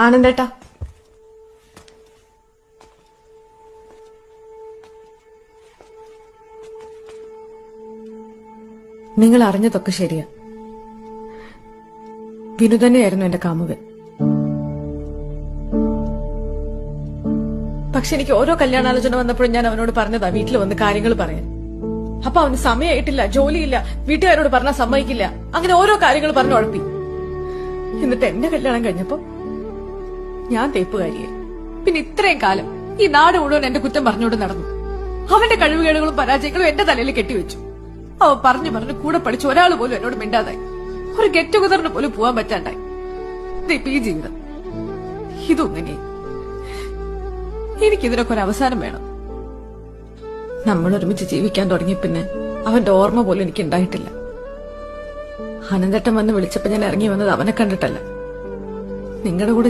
ആനന്ദേട്ടാ, നിങ്ങൾ അറിഞ്ഞതൊക്കെ ശരിയാ. വിനു തന്നെയായിരുന്നു എന്റെ കാമുകൻ. പക്ഷെ എനിക്ക് ഓരോ കല്യാണാലോചന വന്നപ്പോഴും ഞാൻ അവനോട് പറഞ്ഞതാ വീട്ടിൽ വന്ന് കാര്യങ്ങൾ പറയാൻ. അപ്പൊ അവന് സമയമായിട്ടില്ല, ജോലിയില്ല, വീട്ടുകാരോട് പറഞ്ഞാൽ സമ്മതിക്കില്ല, അങ്ങനെ ഓരോ കാര്യങ്ങൾ പറഞ്ഞു ഉഴപ്പി. എന്നിട്ട് എന്റെ കല്യാണം കഴിഞ്ഞപ്പോ ഞാൻ തേപ്പുകാരിയായി. പിന്നെ ഇത്രയും കാലം ഈ നാട് മുഴുവൻ എന്റെ കുറ്റം പറഞ്ഞുകൊണ്ട് നടന്നു. അവന്റെ കഴിവുകേടുകളും പരാജയങ്ങളും എന്റെ തലയിൽ കെട്ടിവെച്ചു. അവൻ പറഞ്ഞു പറഞ്ഞു കൂടെ പഠിച്ച ഒരാൾ പോലും എന്നോട് മിണ്ടാതായി. ഒരു ഗെറ്റ് ടുഗദറിന് പോലും പോവാൻ പറ്റാണ്ടായി. ഇപ്പൊ ഈ ജീവിതം ഇതൊന്നിനെ. എനിക്കിതിനൊക്കെ ഒരു അവസാനം വേണം. നമ്മൾ ഒരുമിച്ച് ജീവിക്കാൻ തുടങ്ങി പിന്നെ അവന്റെ ഓർമ്മ പോലും എനിക്ക് ഉണ്ടായിട്ടില്ല. അനന്തട്ടം വന്ന് വിളിച്ചപ്പോ ഞാൻ ഇറങ്ങി വന്നത് അവനെ കണ്ടിട്ടല്ല, നിങ്ങളുടെ കൂടെ